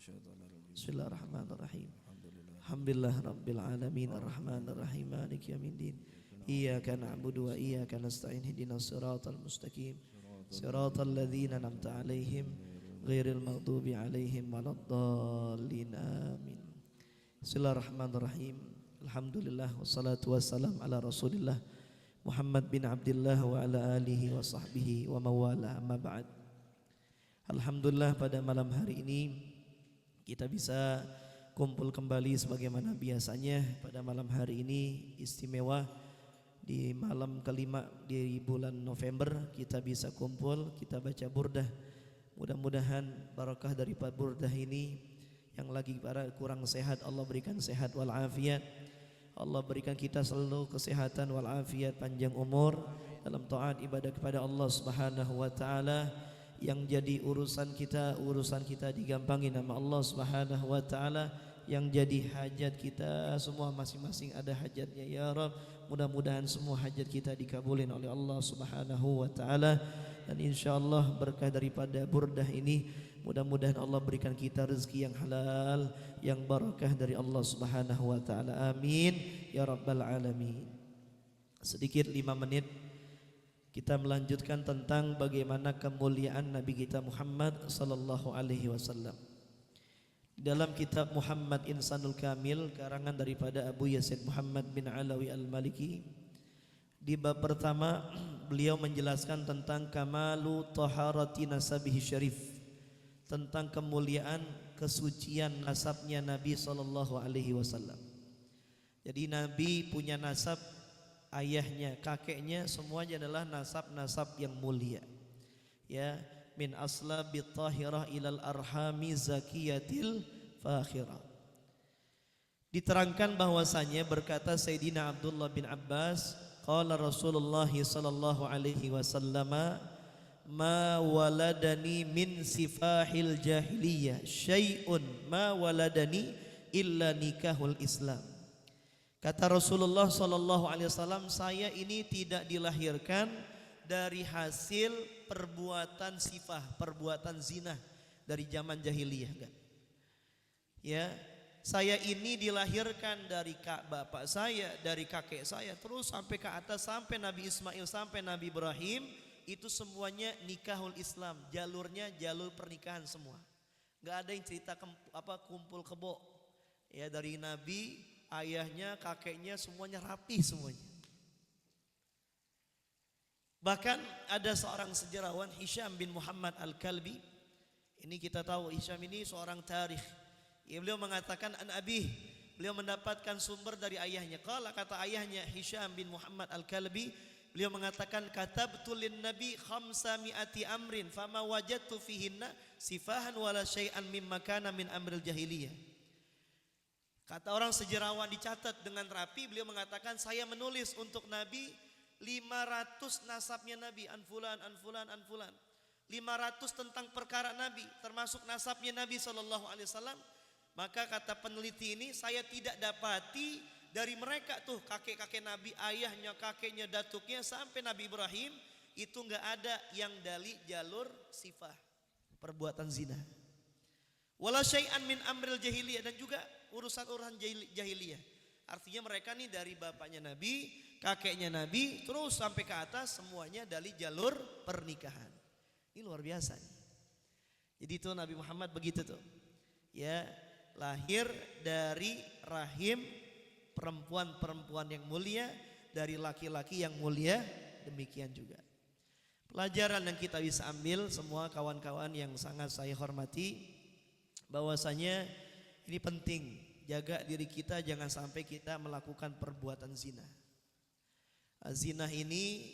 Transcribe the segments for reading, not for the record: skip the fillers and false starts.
Bismillahirrahmanirrahim. Alhamdulillah rabbil alamin arrahmanir rahim maliki yaumiddin. Iyyaka na'budu wa iyyaka nasta'in ihdinas siratal mustaqim. Siratal ladzina an'amta 'alaihim ghairil maghdubi 'alaihim waladdallin. Amin. Bismillahirrahmanirrahim. Alhamdulillah wassalatu wassalam ala Rasulillah Muhammad bin Abdullah wa ala alihi wa sahbihi wa mawala, amma ba'd. Alhamdulillah pada malam hari ini kita bisa kumpul kembali sebagaimana biasanya. Pada malam hari ini istimewa, di malam kelima di bulan November kita bisa kumpul, kita baca burdah. Mudah-mudahan barakah dari burdah ini, yang lagi para kurang sehat Allah berikan sehat wal afiat. Allah berikan kita selalu kesehatan wal afiat, panjang umur dalam taat ibadah kepada Allah Subhanahu wa taala. Yang jadi urusan kita digampangi nama Allah Subhanahu wa taala. Yang jadi hajat kita semua masing-masing ada hajatnya ya Rabb. Mudah-mudahan semua hajat kita dikabulin oleh Allah Subhanahu wa taala. Dan insyaallah berkah daripada burdah ini, mudah-mudahan Allah berikan kita rezeki yang halal, yang barakah dari Allah Subhanahu wa taala. Amin ya rabbal alamin. Sedikit 5 menit kita melanjutkan tentang bagaimana kemuliaan Nabi kita Muhammad sallallahu alaihi wasallam. Dalam kitab Muhammad Insanul Kamil karangan daripada Abu Yazid Muhammad bin Alawi Al-Maliki, di bab pertama beliau menjelaskan tentang kamalu taharati nasabihi syarif, tentang kemuliaan kesucian nasabnya Nabi sallallahu alaihi wasallam. Jadi Nabi punya nasab, ayahnya, kakeknya semuanya adalah nasab-nasab yang mulia. Ya, min aslabit tahirah ilal arhami zakiyatil fakhirah. Diterangkan bahwasanya berkata Sayyidina Abdullah bin Abbas, qala Rasulullah sallallahu alaihi wasallam, ma waladani min sifahil jahiliyah syai'un ma waladani illa nikahul Islam. Kata Rasulullah sallallahu alaihi wasallam, saya ini tidak dilahirkan dari hasil perbuatan sifah, perbuatan zina dari zaman jahiliyah, kan? Ya, saya ini dilahirkan dari bapak saya, dari kakek saya, terus sampai ke atas, sampai Nabi Ismail, sampai Nabi Ibrahim, itu semuanya nikahul Islam, jalurnya jalur pernikahan semua. Gak ada yang cerita kumpul kebo. Ya, dari Nabi, ayahnya, kakeknya semuanya rapi semuanya. Bahkan ada seorang sejarawan Hisham bin Muhammad Al-Kalbi. Ini kita tahu Hisham ini seorang tarikh. Ya, beliau mengatakan an abih, beliau mendapatkan sumber dari ayahnya. Qala, kata ayahnya Hisham bin Muhammad Al-Kalbi, beliau mengatakan katabtu lin nabi khamsami'ati amrin fama wajadtu fihinna sifahan wala syai'an mimma kana min amril jahiliyah. Kata orang sejarawan, dicatat dengan rapi, beliau mengatakan saya menulis untuk Nabi 500 nasabnya Nabi, anfulan, anfulan, anfulan. 500 tentang perkara Nabi, termasuk nasabnya Nabi sallallahu alaihi wasallam. Maka kata peneliti ini, saya tidak dapati dari mereka tuh kakek-kakek Nabi, ayahnya, kakeknya, datuknya sampai Nabi Ibrahim, itu enggak ada yang dari jalur sifah, perbuatan zina. Wala syai'an min amril jahiliyah, dan juga urusan-urusan jahiliyah. Artinya mereka nih dari bapaknya Nabi, kakeknya Nabi, terus sampai ke atas semuanya dari jalur pernikahan. Ini luar biasa. Jadi itu Nabi Muhammad begitu tuh. Ya, lahir dari rahim perempuan-perempuan yang mulia, dari laki-laki yang mulia, demikian juga. Pelajaran yang kita bisa ambil semua kawan-kawan yang sangat saya hormati, bahwasanya ini penting, jaga diri kita jangan sampai kita melakukan perbuatan zina. Zina ini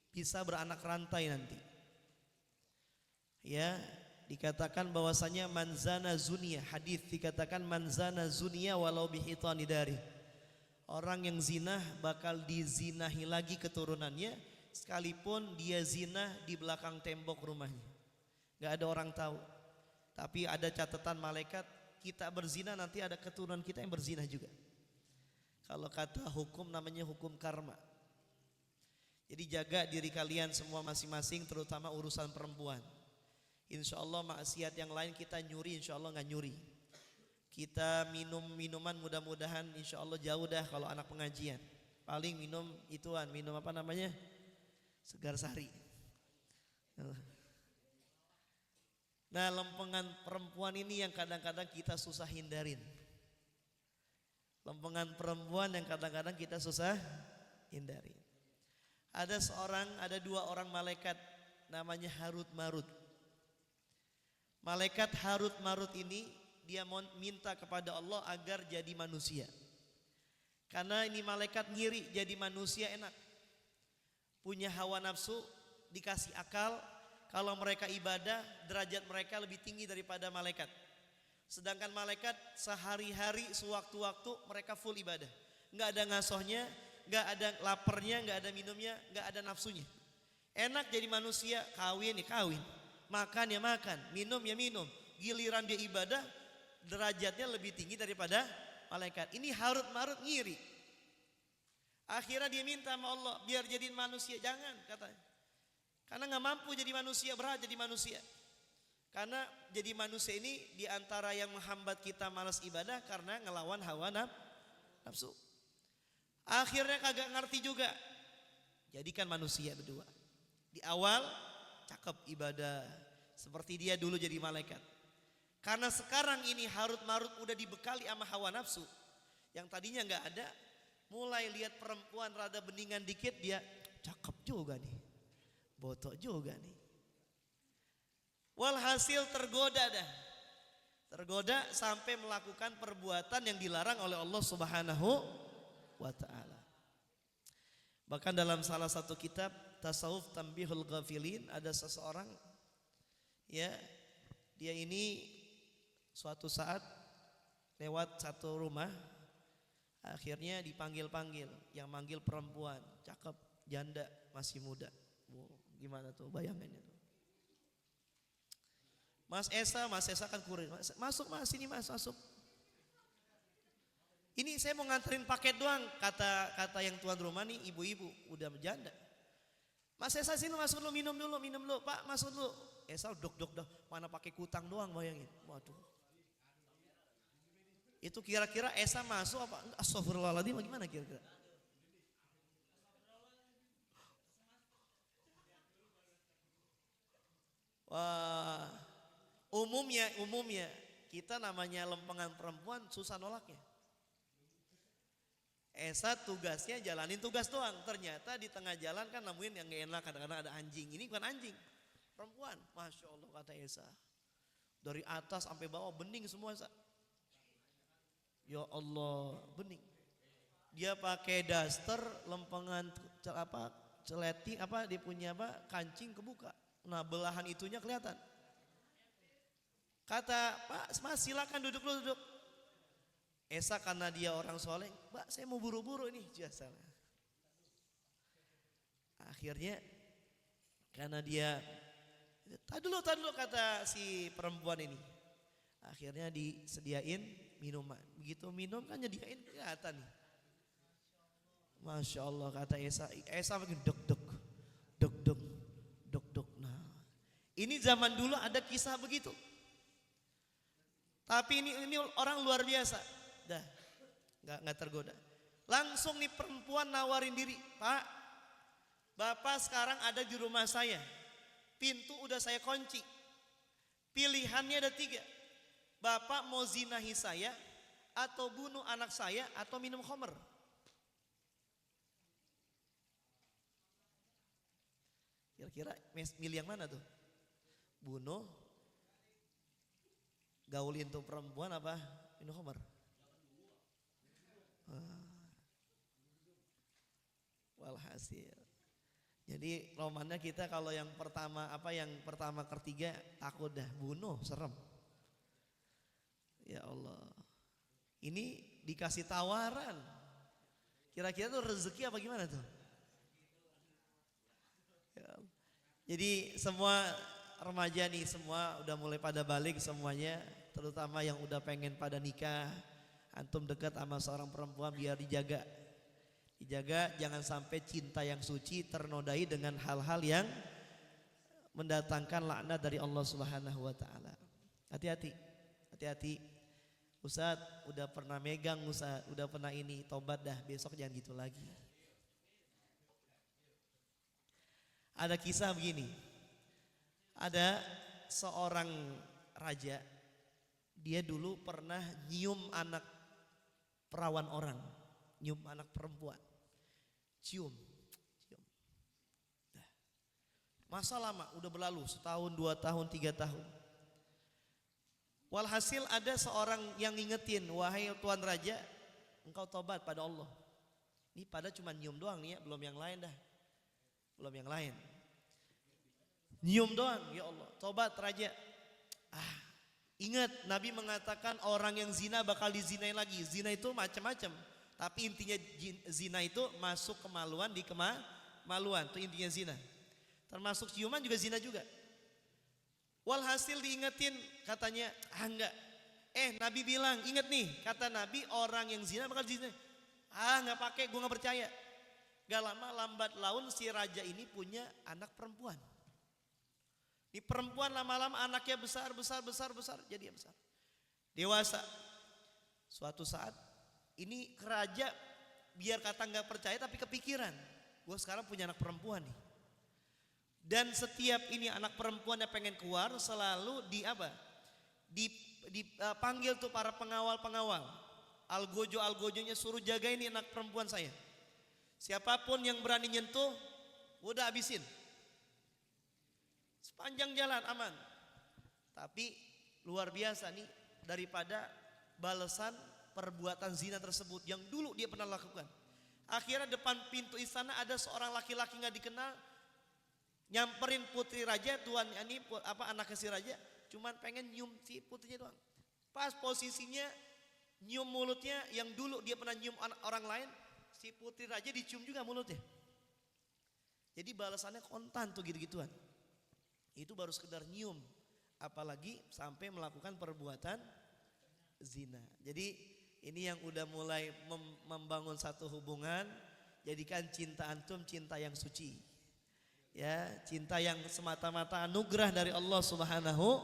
bisa beranak rantai nanti. Ya, dikatakan bahwasanya manzana zunia, hadis dikatakan manzana zunia walau bihitani dari. Orang yang zina bakal dizinahi lagi keturunannya, sekalipun dia zina di belakang tembok rumahnya. Gak ada orang tahu. Tapi ada catatan malaikat, kita berzina nanti ada keturunan kita yang berzina juga. Kalau kata hukum namanya hukum karma. Jadi jaga diri kalian semua masing-masing, terutama urusan perempuan. Insya Allah maksiat yang lain kita nyuri, insya Allah nggak nyuri. Kita minum minuman mudah-mudahan insya Allah jauh dah kalau anak pengajian. Paling minum ituan, minum apa namanya? Segar sari. Nah, lempengan perempuan ini yang kadang-kadang kita susah hindarin. Lempengan perempuan yang kadang-kadang kita susah hindarin. Ada dua orang malaikat namanya Harut Marut. Malaikat Harut Marut ini dia minta kepada Allah agar jadi manusia. Karena ini malaikat ngiri jadi manusia enak. Punya hawa nafsu, dikasih akal. Kalau mereka ibadah, derajat mereka lebih tinggi daripada malaikat. Sedangkan malaikat sehari-hari sewaktu-waktu mereka full ibadah. Enggak ada ngasohnya, enggak ada laparnya, enggak ada minumnya, enggak ada nafsunya. Enak jadi manusia, kawin ya kawin, makan ya makan, minum ya minum. Giliran dia ibadah, derajatnya lebih tinggi daripada malaikat. Ini Harut Marut ngiri. Akhirnya dia minta sama Allah biar jadi manusia, jangan katanya. Karena nggak mampu jadi manusia, berat jadi manusia. Karena jadi manusia ini diantara yang menghambat kita malas ibadah karena ngelawan hawa nafsu. Akhirnya kagak ngerti juga. Jadikan manusia berdua. Di awal cakep ibadah seperti dia dulu jadi malaikat. Karena sekarang ini Harut Marut udah dibekali sama hawa nafsu yang tadinya nggak ada, mulai lihat perempuan rada beningan dikit dia cakep juga nih, botok juga nih. Walhasil tergoda sampai melakukan perbuatan yang dilarang oleh Allah Subhanahu wa Ta'ala. Bahkan dalam salah satu kitab Tasawuf Tanbihul Ghafilin ada seseorang ya, dia ini suatu saat lewat satu rumah, akhirnya dipanggil-panggil, yang manggil perempuan, cakep, janda, masih muda. Wow, gimana tuh bayangannya tuh. Mas Esa kan kurir, masuk mas, sini mas, masuk. Ini saya mau nganterin paket doang, kata yang tuan rumah nih, ibu-ibu udah janda. Mas Esa sini masuk dulu, minum dulu, Pak masuk dulu. Esa dok, mana pakai kutang doang bayangin, waduh. Itu kira-kira Esa masuk apa? Astagfirullahaladzim, gimana kira-kira? Wah, umumnya kita namanya lempengan perempuan susah nolaknya. Esa tugasnya jalanin tugas doang. Ternyata di tengah jalan kan nemuin yang gak enak, kadang-kadang ada anjing. Ini bukan anjing, perempuan. Masya Allah kata Esa. Dari atas sampai bawah bening semua Esa. Ya Allah, bening. Dia pakai daster, lempengan celeting dia punya kancing kebuka. Nah, belahan itunya kelihatan. Kata, Pak, Mas silakan duduk. Esa karena dia orang soleh, Mbak saya mau buru-buru ini jasa. Akhirnya karena dia tak dulu kata si perempuan ini. Akhirnya disediain minuman. Begitu minum kan nyediain kelihatan nih. Masya Allah kata Esa makin dok. Nah, ini zaman dulu ada kisah begitu. Tapi ini orang luar biasa. Dah, nggak tergoda. Langsung nih perempuan nawarin diri, Pak, Bapak sekarang ada di rumah saya, pintu udah saya kunci. Pilihannya ada 3. Bapak mau zinahi saya, atau bunuh anak saya, atau minum khamr. Kira-kira milih yang mana tuh? Bunuh, gaulin tuh perempuan apa minum khamr? Walhasil. Jadi romannya kita kalau yang pertama ketiga takut dah, bunuh serem. Ya Allah. Ini dikasih tawaran. Kira-kira tuh rezeki apa gimana tuh? Ya Allah. Jadi semua remaja nih semua udah mulai pada balik semuanya, terutama yang udah pengen pada nikah. Antum dekat sama seorang perempuan biar dijaga jangan sampai cinta yang suci ternodai dengan hal-hal yang mendatangkan laknat dari Allah Subhanahu wa taala. Hati-hati. Hati-hati. Ustadz udah pernah megang, Ustadz udah pernah ini, tobat dah, besok jangan gitu lagi. Ada kisah begini. Ada seorang raja, dia dulu pernah nyium anak perawan orang, nyium anak perempuan, cium. Masa lama, udah berlalu setahun, 2 tahun, 3 tahun. Walhasil ada seorang yang ngingetin, wahai Tuan Raja, engkau tobat pada Allah. Ini pada cuma nyium doang nih ya, belum yang lain dah. Belum yang lain. Nyium doang, ya Allah, tobat Raja. Ingat Nabi mengatakan orang yang zina bakal dizinai lagi. Zina itu macam-macam, tapi intinya zina itu masuk kemaluan di kemaluan, itu intinya zina. Termasuk ciuman juga zina juga. Walhasil diingetin, katanya enggak. Nabi bilang, inget nih, kata Nabi orang yang zina bakal zina. Enggak pakai, gue enggak percaya. Gak lama lambat laun si raja ini punya anak perempuan. Di perempuan lama-lama anaknya besar, jadi besar. Dewasa. Suatu saat ini raja biar kata nggak percaya tapi kepikiran, gue sekarang punya anak perempuan nih. Dan setiap ini anak perempuannya pengen keluar selalu dipanggil tuh para pengawal. Algojonya suruh jagain ini anak perempuan saya. Siapapun yang berani nyentuh, udah habisin. Sepanjang jalan aman. Tapi luar biasa nih, daripada balasan perbuatan zina tersebut yang dulu dia pernah lakukan. Akhirnya depan pintu istana ada seorang laki-laki nggak dikenal, nyamperin putri raja, tuan ini anaknya si raja, cuman pengen nyium si putrinya doang. Pas posisinya nyium mulutnya yang dulu dia pernah nyium orang lain, si putri raja dicium juga mulutnya. Jadi balasannya kontan tuh gitu-gituan. Itu baru sekedar nyium, apalagi sampai melakukan perbuatan zina. Jadi ini yang udah mulai membangun satu hubungan, jadikan cinta antum cinta yang suci. Ya, cinta yang semata-mata anugerah dari Allah Subhanahu.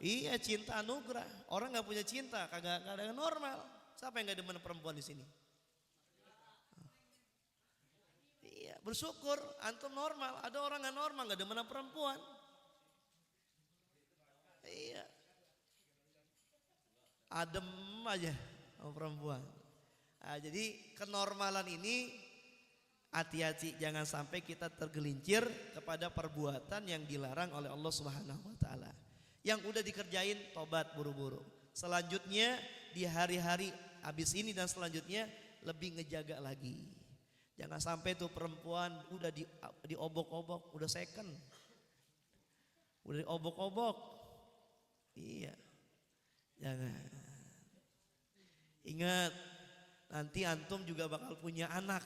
Iya, cinta anugerah. Orang nggak punya cinta, kagak ada normal. Siapa yang nggak demen perempuan di sini? Iya, bersyukur antum normal. Ada orang nggak normal, nggak demen perempuan. Iya, adem aja sama perempuan. Jadi kenormalan ini hati-hati, jangan sampai kita tergelincir kepada perbuatan yang dilarang oleh Allah Subhanahu wa taala. Yang udah dikerjain tobat buru-buru. Selanjutnya di hari-hari habis ini dan selanjutnya lebih ngejaga lagi. Jangan sampai tuh perempuan udah diobok-obok, udah second. Udah diobok-obok. Iya. Jangan. Ingat, nanti antum juga bakal punya anak.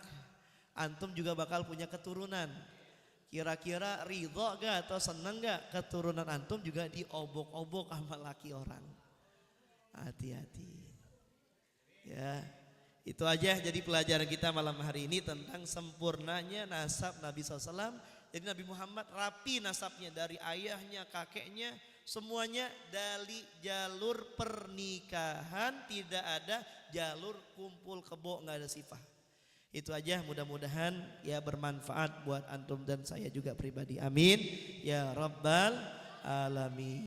Antum juga bakal punya keturunan. Kira-kira ridho gak atau seneng gak keturunan antum juga diobok-obok sama laki orang? Hati-hati. Ya, itu aja jadi pelajaran kita malam hari ini tentang sempurnanya nasab Nabi SAW. Jadi Nabi Muhammad rapi nasabnya, dari ayahnya, kakeknya, semuanya dari jalur pernikahan, tidak ada jalur kumpul kebo, nggak ada sifah. Itu aja, mudah-mudahan ya bermanfaat buat antum dan saya juga pribadi. Amin ya rabbal alamin.